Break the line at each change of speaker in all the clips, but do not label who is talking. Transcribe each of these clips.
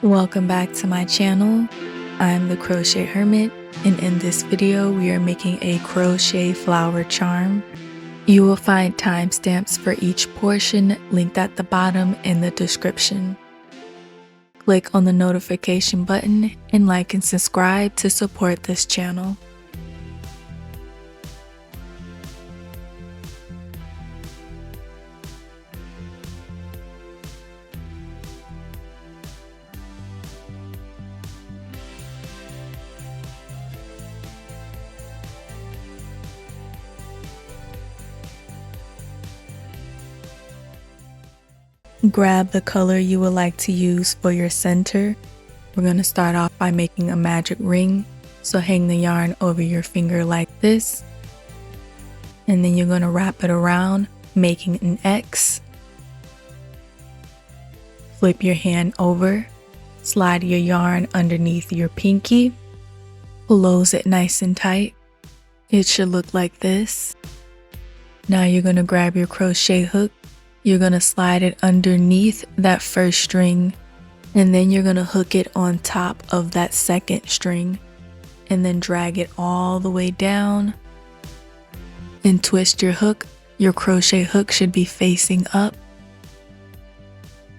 Welcome back to my channel. I'm the Crochet Hermit, and in this video we are making a crochet flower charm. You will find timestamps for each portion linked at the bottom in the description. Click on the notification button and like and subscribe to support this channel. Grab the color you would like to use for your center. We're going to start off by making a magic ring. So hang the yarn over your finger like this. And then you're going to wrap it around, making an X. Flip your hand over. Slide your yarn underneath your pinky. Close it nice and tight. It should look like this. Now you're going to grab your crochet hook. You're going to slide it underneath that first string, and then you're going to hook it on top of that second string, and then drag it all the way down and twist your hook. Your crochet hook should be facing up.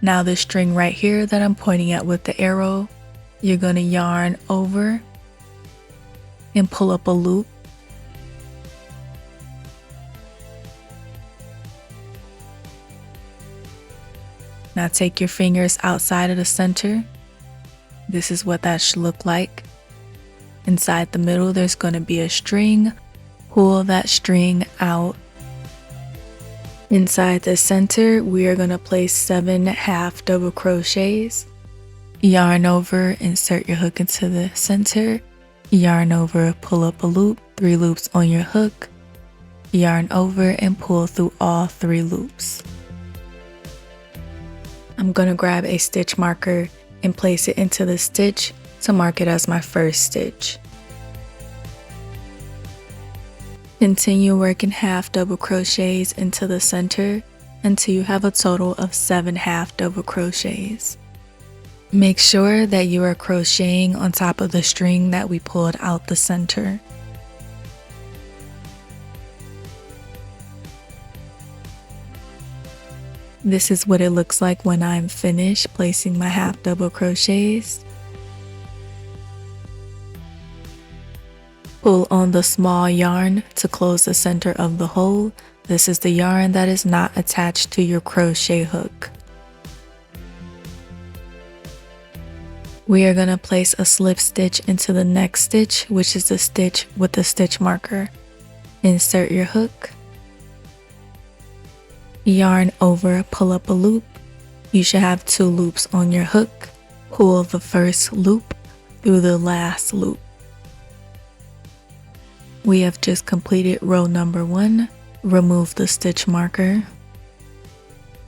Now the string right here that I'm pointing at with the arrow, you're going to yarn over and pull up a loop. Now take your fingers outside of the center. This is what that should look like. Inside the middle, there's going to be a string. Pull that string out. Inside the center, we are going to place 7 half double crochets. Yarn over, insert your hook into the center. Yarn over, pull up a loop, 3 loops on your hook. Yarn over and pull through all 3 loops. I'm going to grab a stitch marker and place it into the stitch to mark it as my first stitch. Continue working half double crochets into the center until you have a total of 7 half double crochets. Make sure that you are crocheting on top of the string that we pulled out the center. This is what it looks like when I'm finished placing my half double crochets. Pull on the small yarn to close the center of the hole. This is the yarn that is not attached to your crochet hook. We are going to place a slip stitch into the next stitch, which is the stitch with the stitch marker. Insert your hook. Yarn over, pull up a loop. You should have 2 loops on your hook. Pull the first loop through the last loop. We have just completed row number 1. Remove the stitch marker.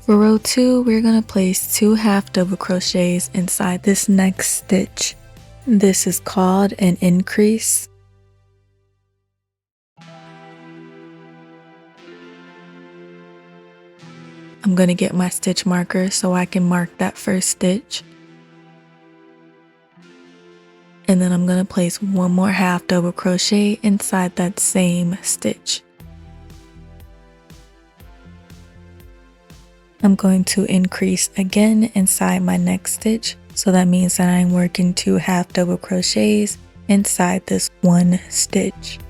For row 2, we're going to place 2 half double crochets inside this next stitch. This is called an increase. I'm going to get my stitch marker so I can mark that first stitch. And then I'm going to place 1 more half double crochet inside that same stitch. I'm going to increase again inside my next stitch. So that means that I'm working 2 half double crochets inside this 1 stitch.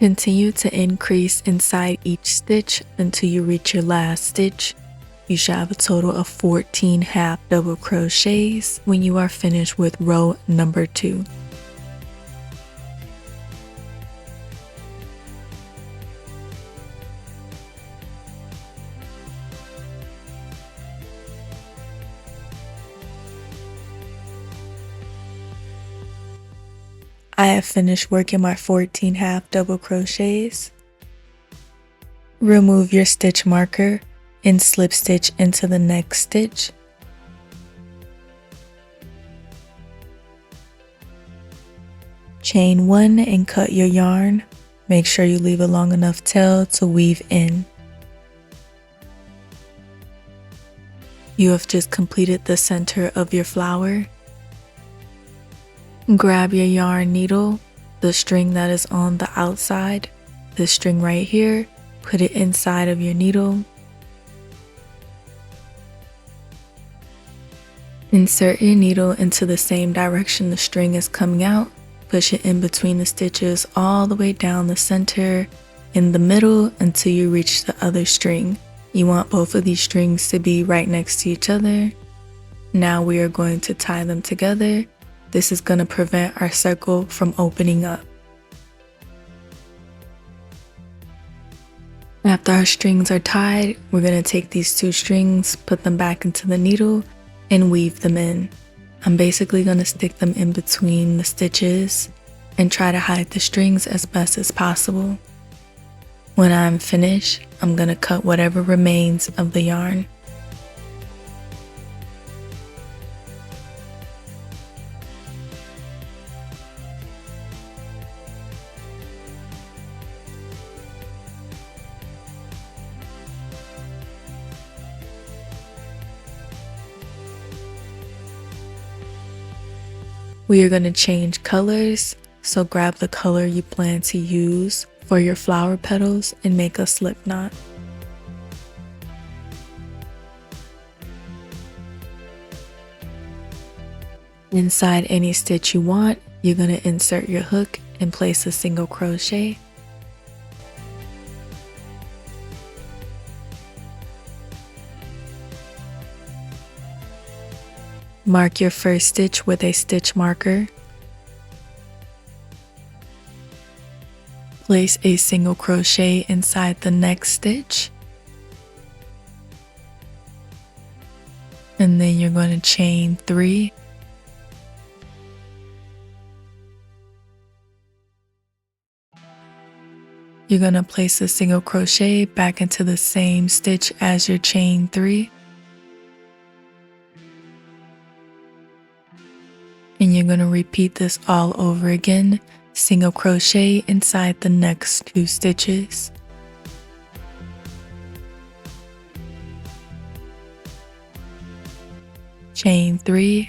Continue to increase inside each stitch until you reach your last stitch. You should have a total of 14 half double crochets when you are finished with row number 2. I have finished working my 14 half double crochets. Remove your stitch marker and slip stitch into the next stitch. Chain 1 and cut your yarn. make sure you leave a long enough tail to weave in. You have just completed the center of your flower. Grab your yarn needle, the string that is on the outside, this string right here, put it inside of your needle. Insert your needle into the same direction the string is coming out. Push it in between the stitches all the way down the center, in the middle until you reach the other string. You want both of these strings to be right next to each other. Now we are going to tie them together. This is going to prevent our circle from opening up. After our strings are tied, we're going to take these two strings, put them back into the needle, and weave them in. I'm basically going to stick them in between the stitches and try to hide the strings as best as possible. When I'm finished, I'm going to cut whatever remains of the yarn. We are going to change colors, so grab the color you plan to use for your flower petals and make a slip knot. Inside any stitch you want, you're going to insert your hook and place a single crochet. Mark your first stitch with a stitch marker. Place a single crochet inside the next stitch. And then you're going to chain 3. You're going to place a single crochet back into the same stitch as your chain 3. And you're going to repeat this all over again. Single crochet inside the next 2 stitches. Chain 3.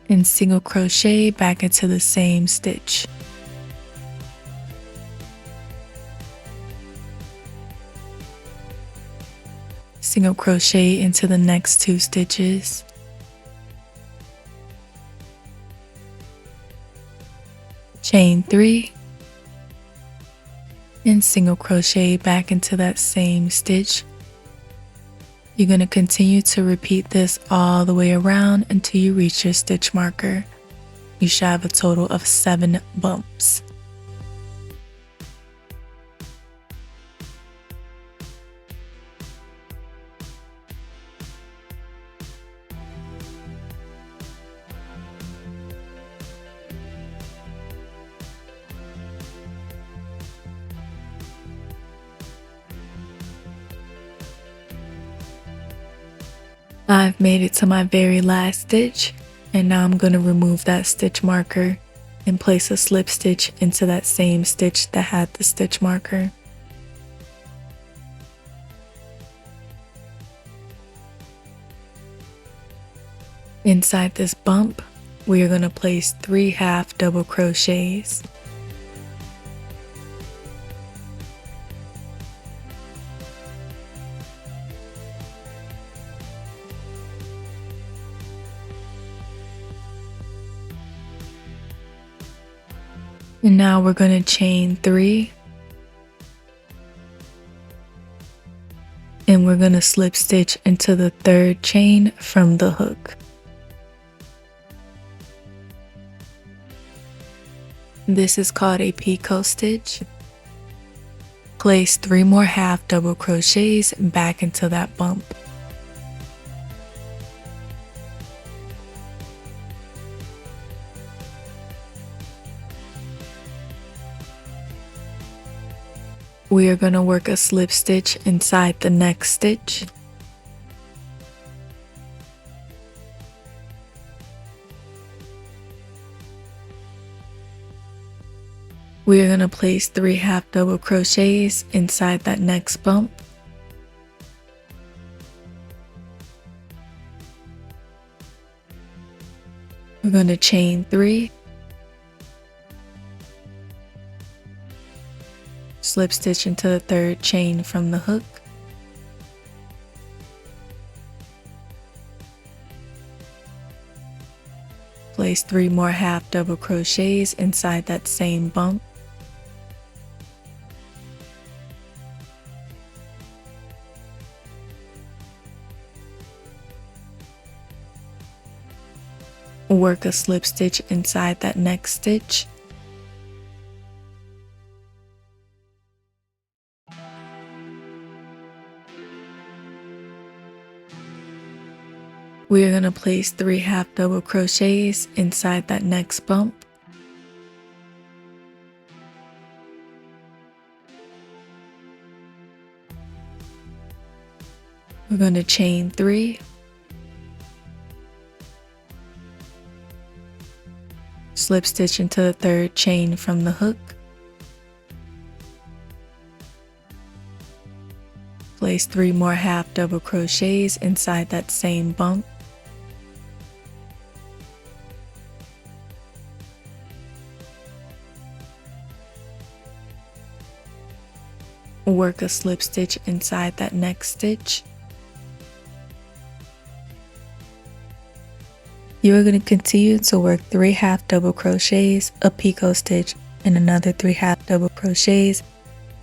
And single crochet back into the same stitch. Single crochet into the next 2 stitches. Chain 3 and single crochet back into that same stitch. You're going to continue to repeat this all the way around until you reach your stitch marker. You should have a total of 7 bumps. I've made it to my very last stitch, and now I'm going to remove that stitch marker and place a slip stitch into that same stitch that had the stitch marker. Inside this bump, we are going to place 3 half double crochets. And now we're going to chain 3, and we're going to slip stitch into the 3rd chain from the hook. This is called a picot stitch. Place 3 more half double crochets back into that bump. We are going to work a slip stitch inside the next stitch. We are going to place 3 half double crochets inside that next bump. We're going to chain 3, slip stitch into the 3rd chain from the hook, place 3 more half double crochets inside that same bump. Work a slip stitch inside that next stitch. We are going to place 3 half double crochets inside that next bump. We're going to chain 3, slip stitch into the 3rd chain from the hook, place 3 more half double crochets inside that same bump. Work a slip stitch inside that next stitch. You are going to continue to work 3 half double crochets, a picot stitch, and another 3 half double crochets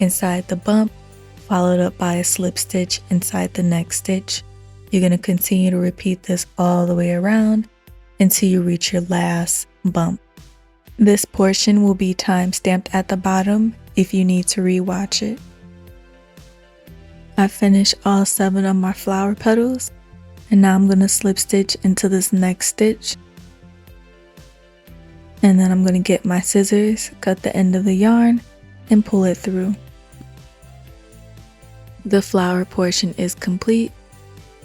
inside the bump, followed up by a slip stitch inside the next stitch. You're going to continue to repeat this all the way around until you reach your last bump. This portion will be time stamped at the bottom if you need to rewatch it. I finished all 7 of my flower petals, and now I'm going to slip stitch into this next stitch, and then I'm going to get my scissors, cut the end of the yarn, and pull it through. The flower portion is complete.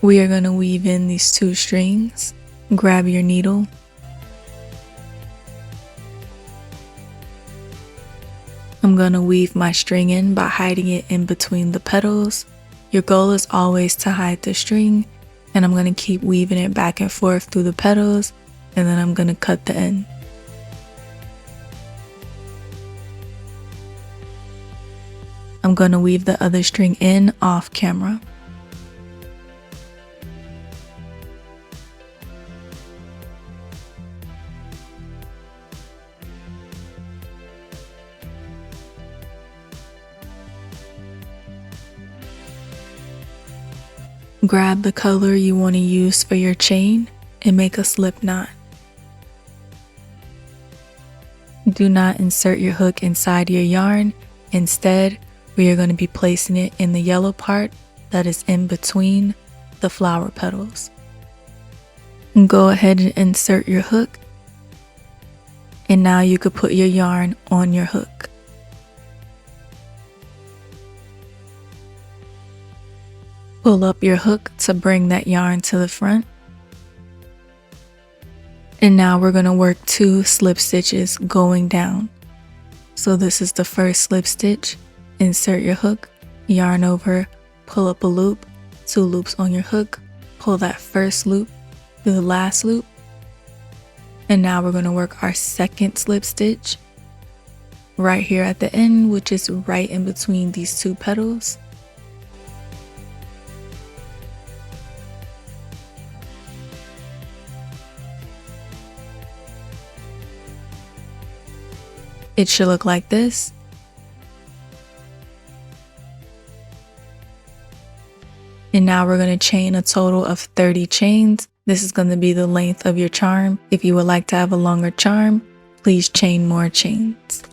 We are going to weave in these 2 strings. Grab your needle, I'm going to weave my string in by hiding it in between the petals. Your goal is always to hide the string, and I'm going to keep weaving it back and forth through the petals, and then I'm going to cut the end. I'm going to weave the other string in off camera. Grab the color you want to use for your chain and make a slip knot. Do not insert your hook inside your yarn. Instead, we are going to be placing it in the yellow part that is in between the flower petals. Go ahead and insert your hook, and now you could put your yarn on your hook. Pull up your hook to bring that yarn to the front. And now we're going to work 2 slip stitches going down. So this is the first slip stitch. Insert your hook, yarn over, pull up a loop, 2 loops on your hook, pull that first loop through the last loop. And now we're going to work our second slip stitch right here at the end, which is right in between these 2 petals. It should look like this. And now we're going to chain a total of 30 chains. This is going to be the length of your charm. If you would like to have a longer charm, please chain more chains.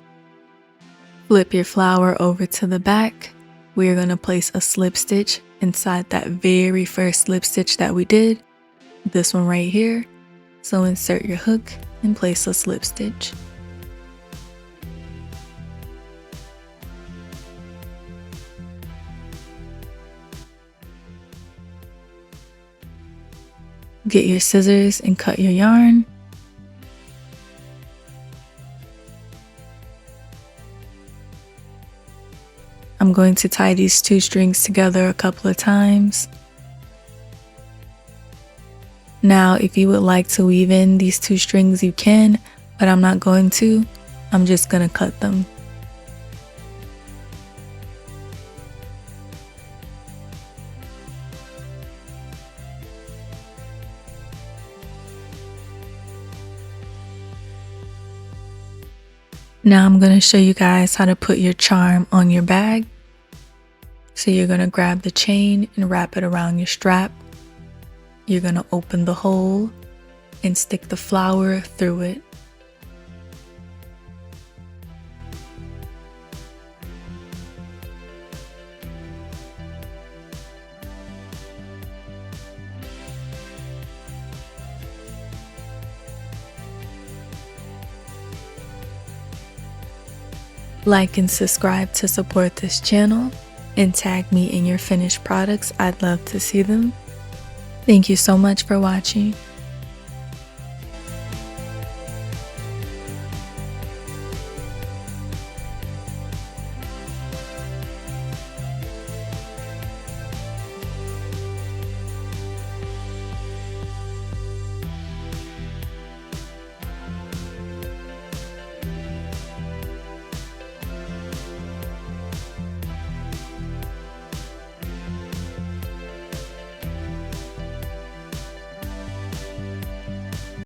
Flip your flower over to the back. We are going to place a slip stitch inside that very first slip stitch that we did. This one right here. So insert your hook and place a slip stitch. Get your scissors and cut your yarn. I'm going to tie these 2 strings together a couple of times. Now, if you would like to weave in these 2 strings, you can, but I'm not going to. I'm just going to cut them. Now I'm going to show you guys how to put your charm on your bag. So you're going to grab the chain and wrap it around your strap. You're going to open the hole and stick the flower through it. Like and subscribe to support this channel, and tag me in your finished products. I'd love to see them. Thank you so much for watching.